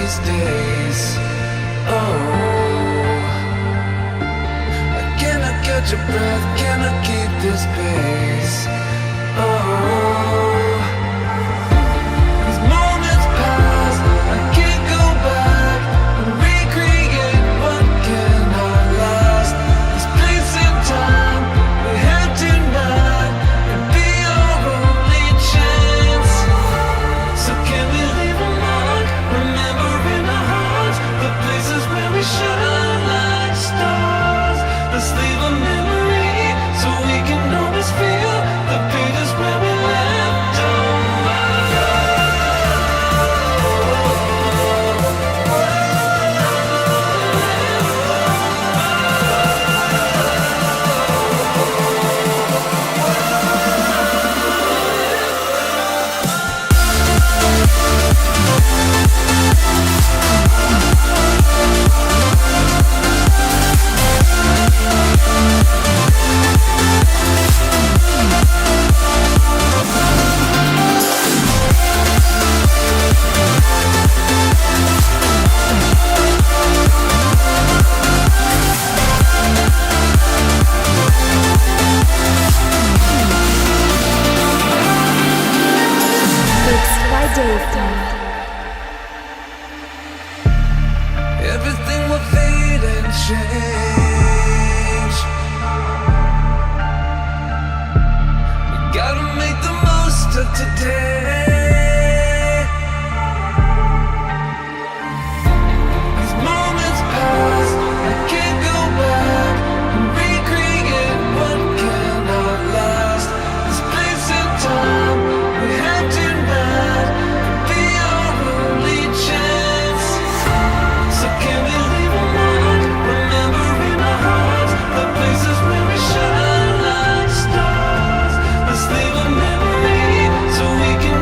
these days. Oh, I cannot catch a breath, cannot keep this pace. Oh, these moments pass, I can't go back and recreate what cannot last. This place and time we had tonight could be our only chance. So can we leave a mark, remembering our hearts, the places where we shine like stars. Let's leave a memory so we can always feel the pages where we left Mixed by Dave. everything will fade and change. We gotta make the most of today. These moments pass, I can't go back and recreate what cannot last. This place and time we had tonight could be our only chance. So can we leave a mark, remembering our hearts, the places where we shine like stars. Let's leave a memory so we can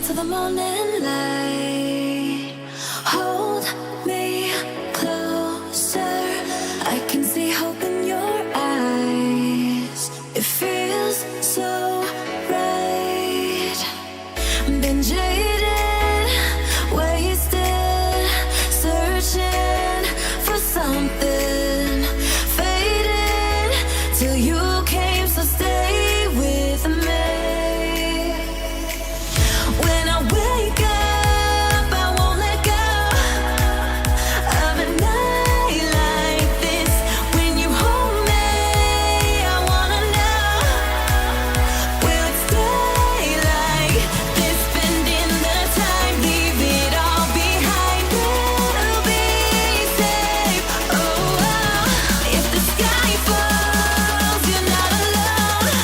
till the morning light. Hold me closer. I can see hope in your eyes. It feels so right. Been jaded, wasted, searching for something, faded till you came. So stay with me. When I wake up, I won't let go of a night like this. When you hold me, I wanna know, will it stay like this? Spending the time, leave it all behind. We'll be safe. Oh, oh. If the sky falls, you're not alone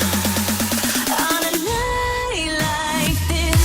on a night like this.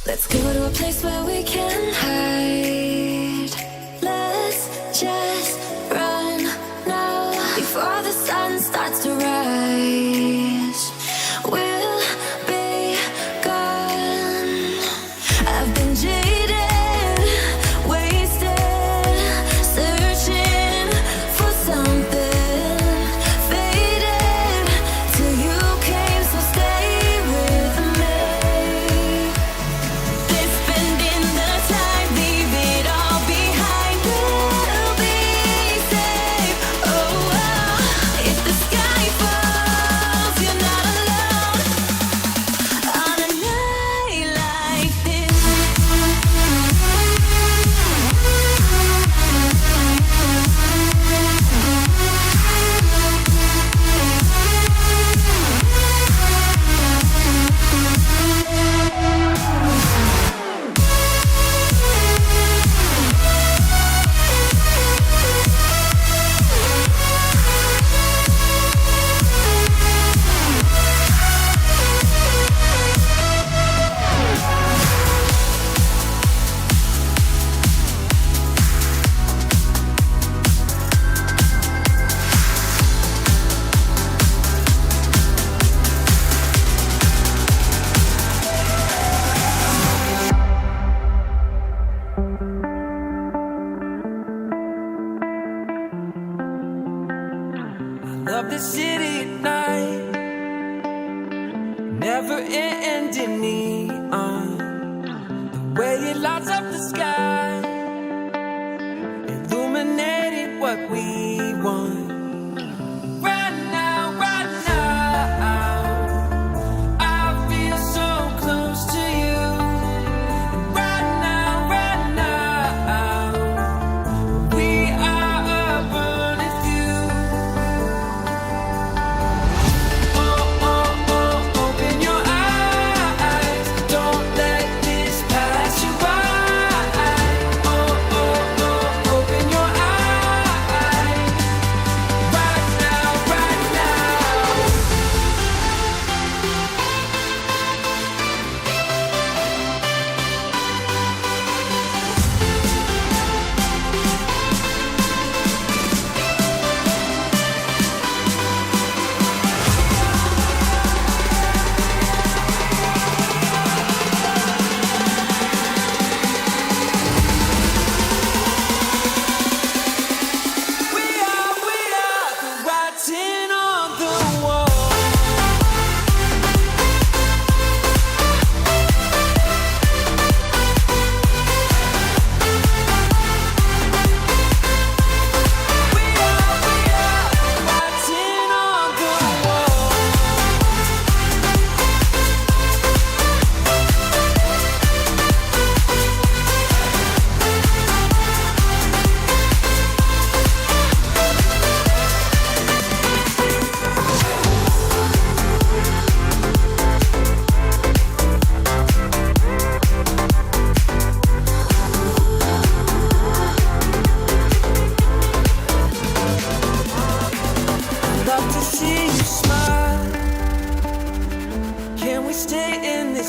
Let's go to a place where we can hide. Let's just run now before the sun starts to rise. We'll be gone. I've been jaded, wasted, searching for something, faded till you came. So stay with me. Spending the time, leave it all behind. We'll be safe. Oh, oh. If the sky falls, you're not alone on a night like this. Love the city at night, never ending neon. The way it lights up the sky, illuminating what we want. Right now, I feel so close to you. Right now, we are a burning few. Open your eyes, don't let this pass you by.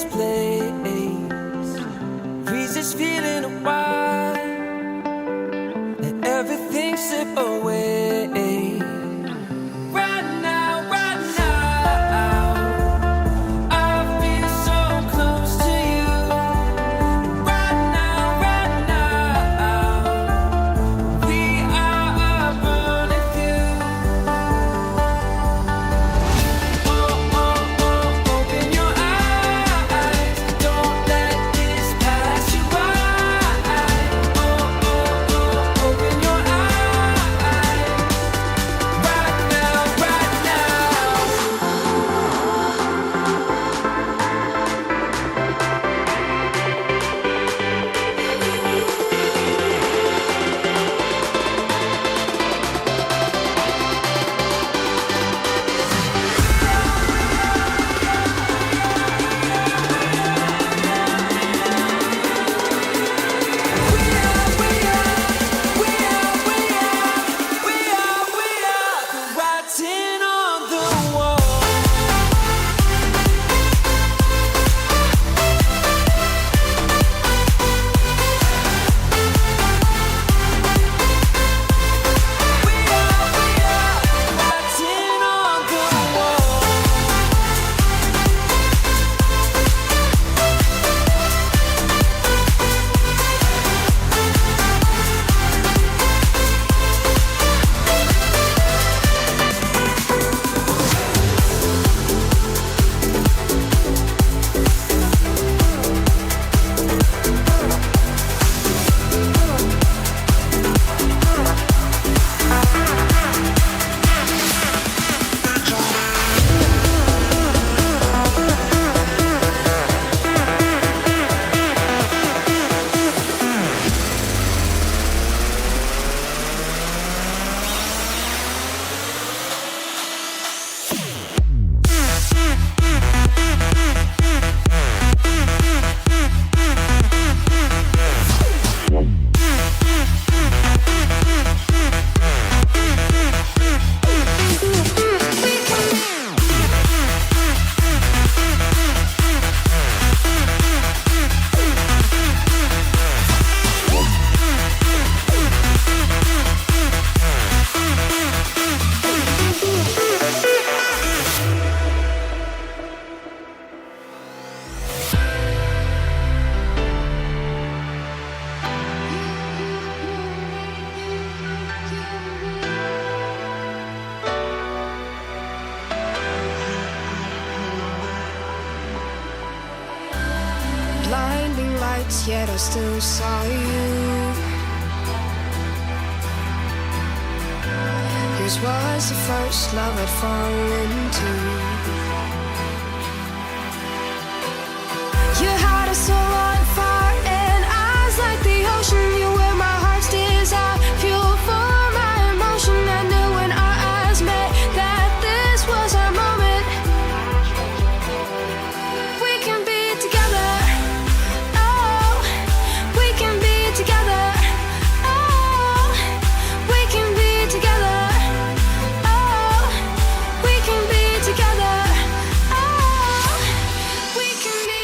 this place. Freeze this feeling a while. Let everything slip away. Right now, I feel so close to you. Right now, we are burning through. Open your eyes, don't let this pass you by. Open your eyes, right now. Writing on the wall. Writing on the wall. Blinding lights, yet I still saw you. Yours was the first love I'd fallen to. You had a soul on fire and eyes like the ocean. You were my heart's desire, fuel for my emotion. I knew when our eyes met that this was our moment. We can be together. Oh, we can be together. Oh, we can be together. Oh, we can be together. Oh, we can be.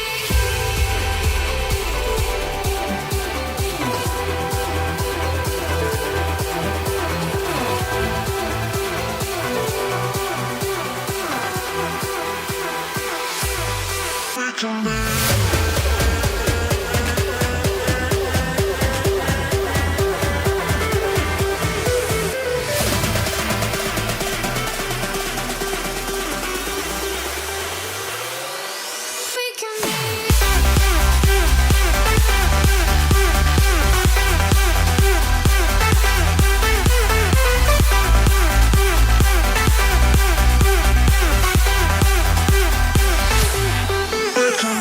Come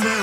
back.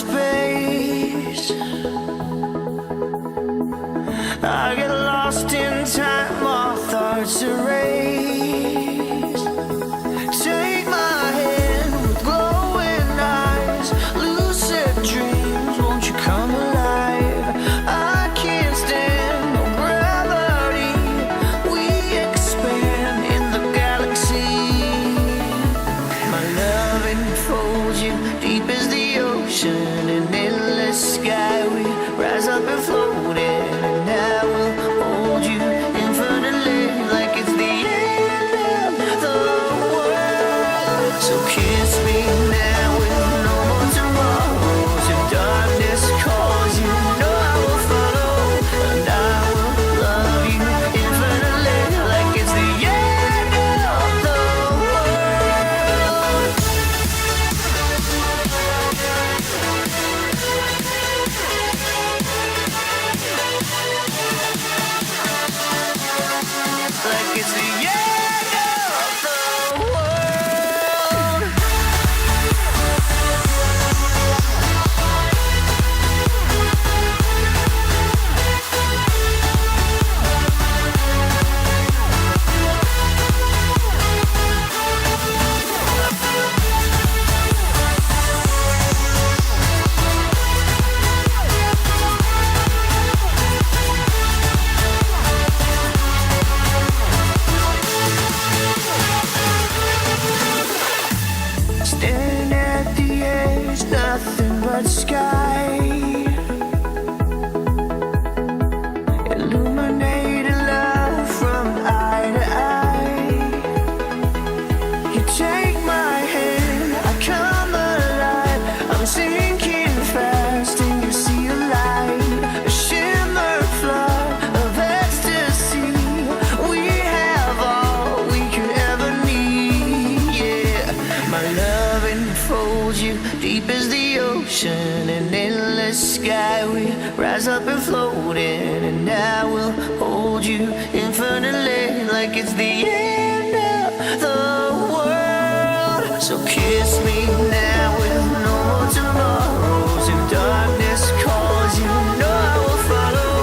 space. I get lost in time, our thoughts erase. Take my hand with glowing eyes, lucid dreams, won't you come alive? I can't stand no gravity, we expand in the galaxy. My love enfolds you deep as the ocean, an endless sky, we rise up and float in, and I will hold you infinitely like it's the end of the world. So kiss me now with no more tomorrows. If darkness calls, you know I will follow, and I will love you infinitely like it's the end of the world. Like it's the end of the world. Staring at the edge, nothing but sky. Illuminated love from eye to eye. You take my hand, I come alive. I'm sinking fast in your sea of light. A shimmer flood of ecstasy. We have all we could ever need, yeah. My love enfolds you deep as the ocean, an endless sky, we rise up and float in, and I will hold you infinitely like it's the end of the world. So kiss me now with no more tomorrows. If darkness calls, you know I will follow,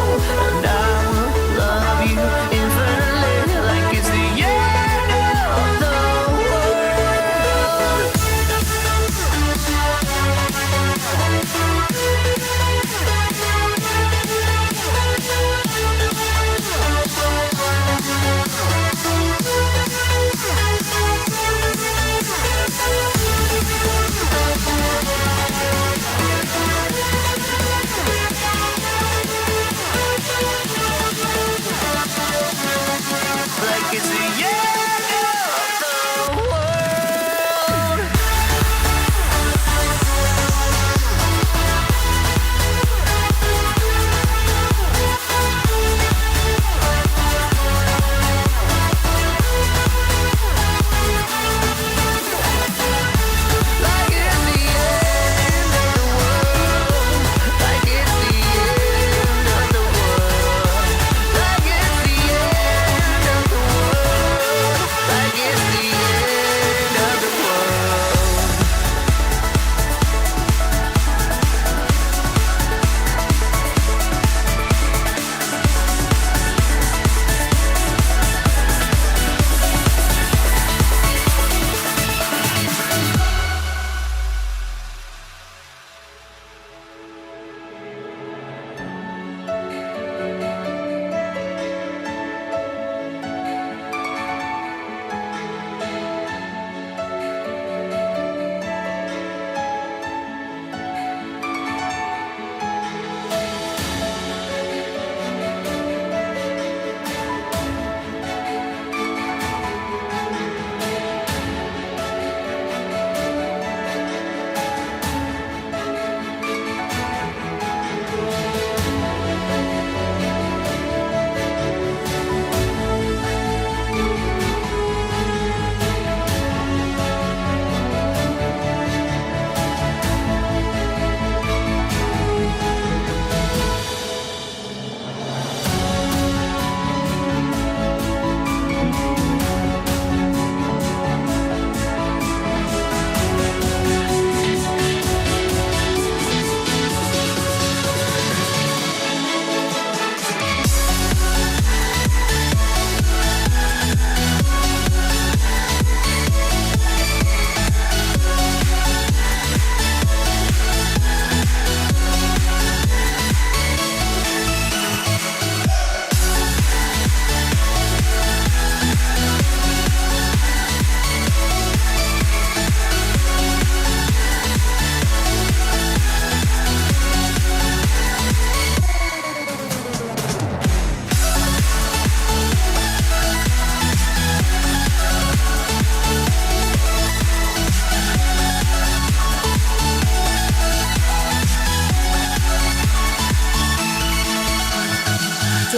and I will love you infinitely like it's the end of the world.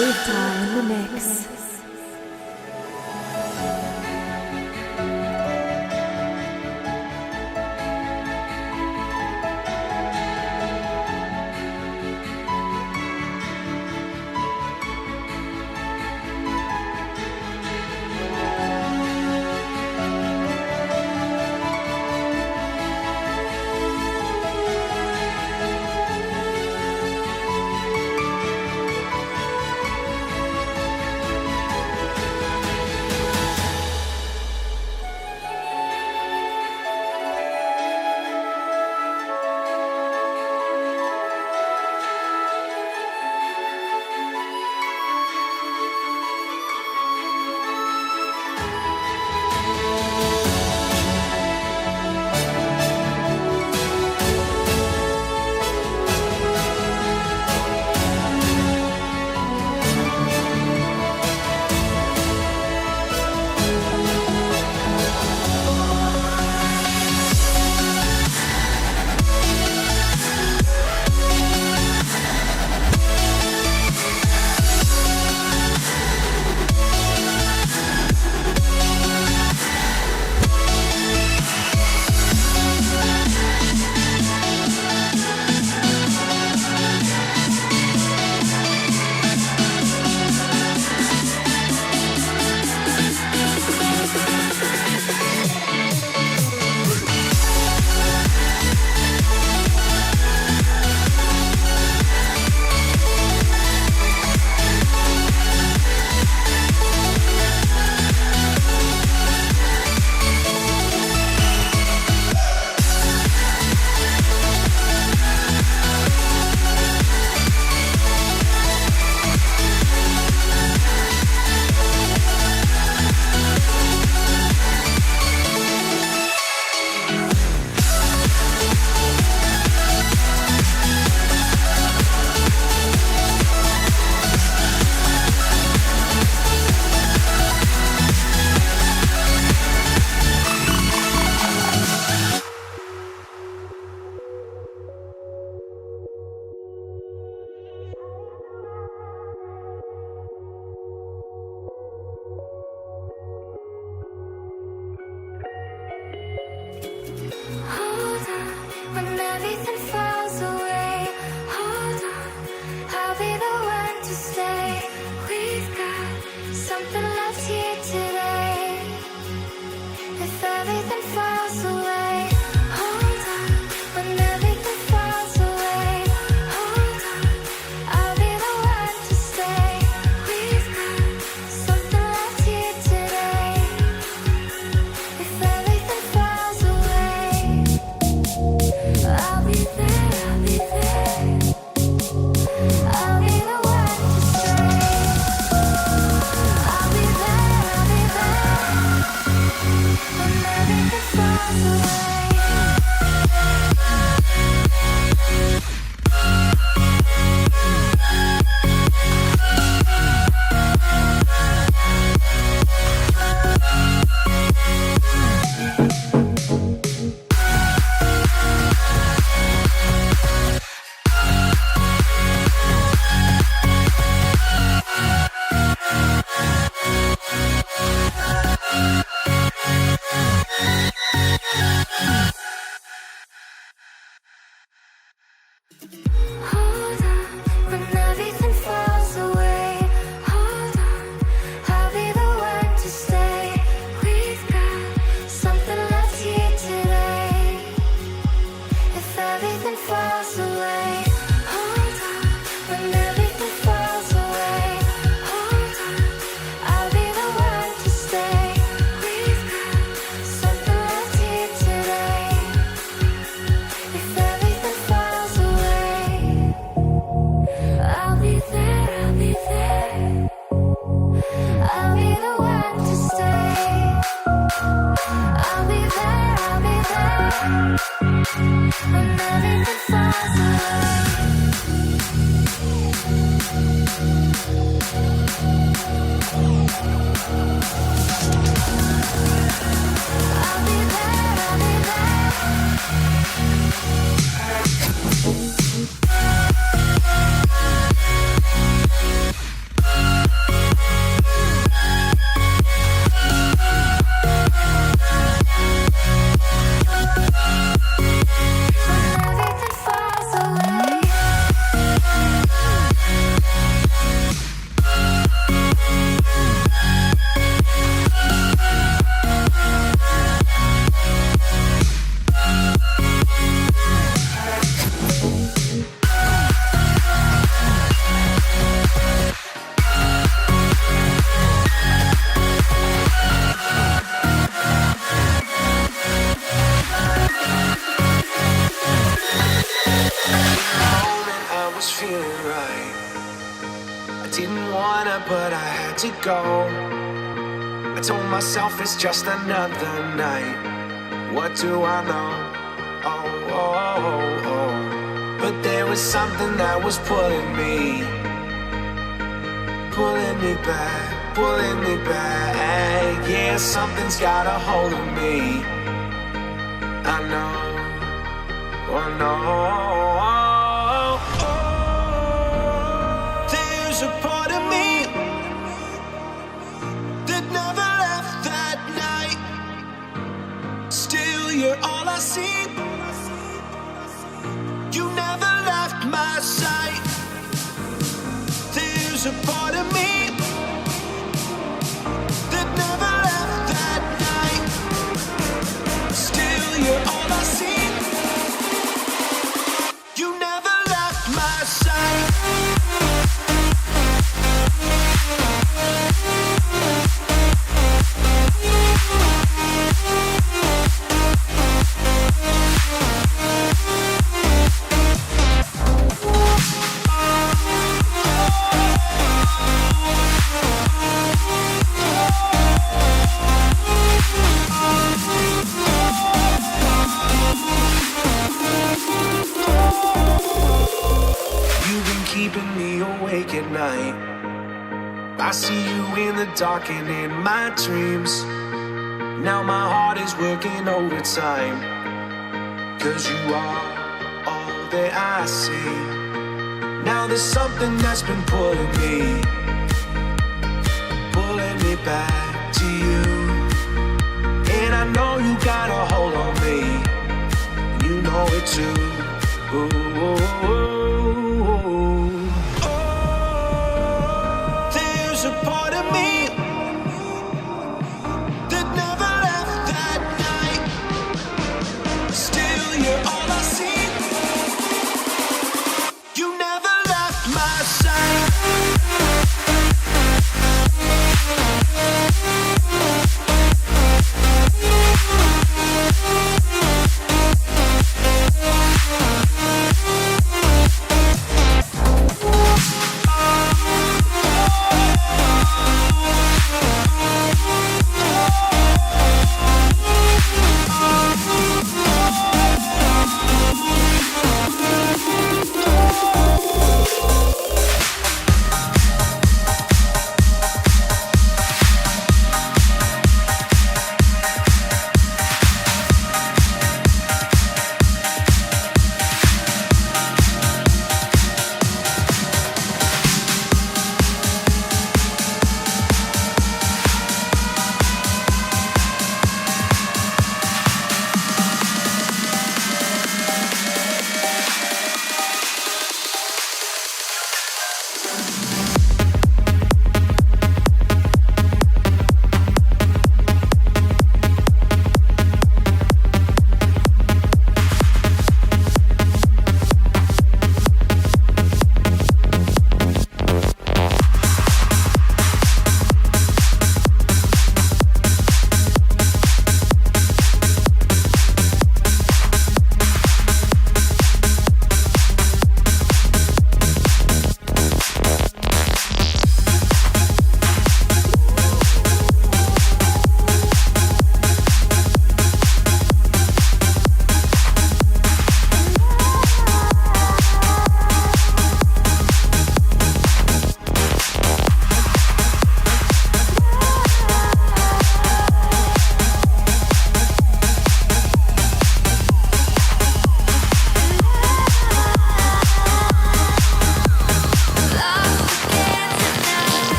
Dave Time in the mix. Hold on, when everything falls away. Hold on, I'll be the one to stay. We've got something left here today. If everything falls away, hold on, when everything falls away. Hold on, I'll be the one to stay. We've got something left here today. If everything falls away, I'll be there, I'll be there. I'll be the one to stay. I'll be there, I'll be there. When everything falls away. Hold on, when everything falls away. Hold on, I'll be the one to stay. We've got something left here today. If everything falls away, hold on, when everything falls away. Hold on, I'll be the one to stay. We've got something left here today. If everything falls away, I'll be there, I'll be there. I'll be the one to stay. I'll be there, I'll be there. When everything falls away. I'll be there, I'll be there. Didn't wanna, but I had to go. I told myself it's just another night. What do I know? Oh, oh, oh, oh. But there was something that was pulling me back, pulling me back. Yeah, something's got a hold of me. I know, oh no. There's a part of me that never left that night. Still, you're all I see. You never left my sight. There's a part of me that never left that night. Still, you're all I see. You never left my sight. Keeping me awake at night. I see you in the dark and in my dreams. Now my heart is working overtime. 'Cause you are all that I see. Now there's something that's been pulling me back to you. And I know you got a hold on me. You know it too. Ooh, ooh, ooh. A part of me that never left that night. Still, you're all I see. You never left my sight.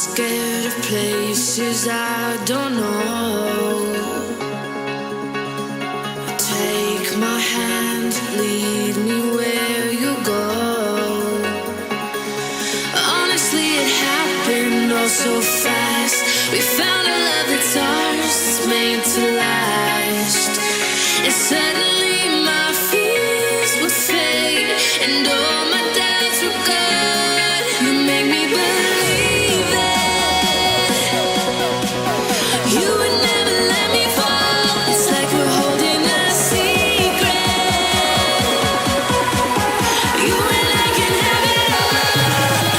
scared of places I don't know. Take my hand, lead me where you go. Honestly, it happened all so fast. We found a love that's ours, it's made to last. And suddenly my fears would fade, and all my doubts were gone. You make me believe that you would never let me fall. It's like we're holding a secret. You and I can have it all.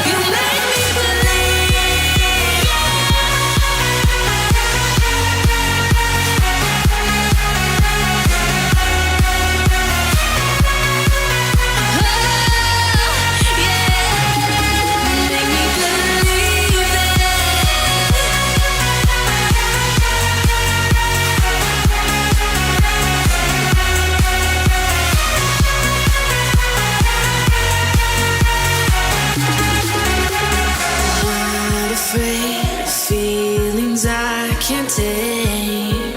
You make me believe. Not afraid of feelings I can't tame.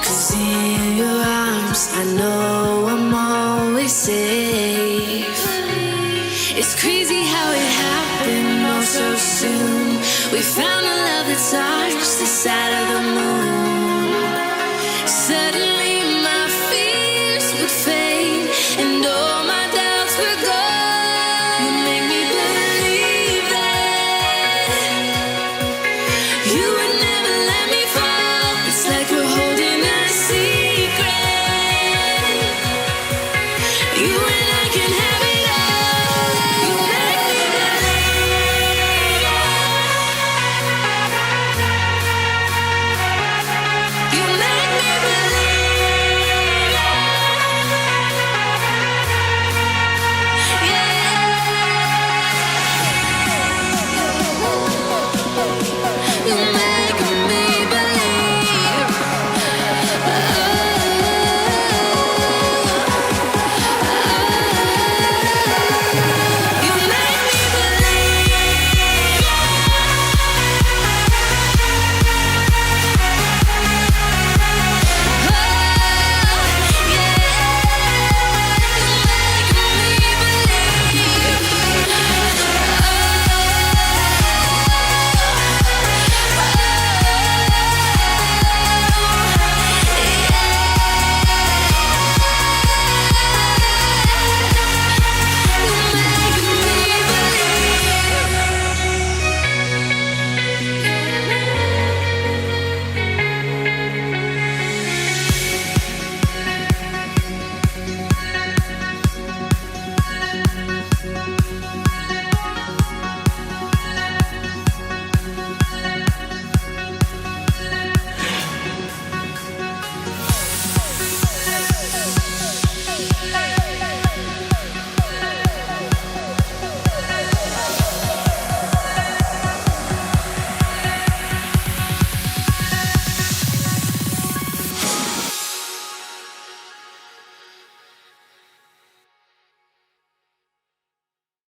'Cause in your arms I know I'm always safe. It's crazy how it happened all so soon. We found a love that's ours, this side of the moon.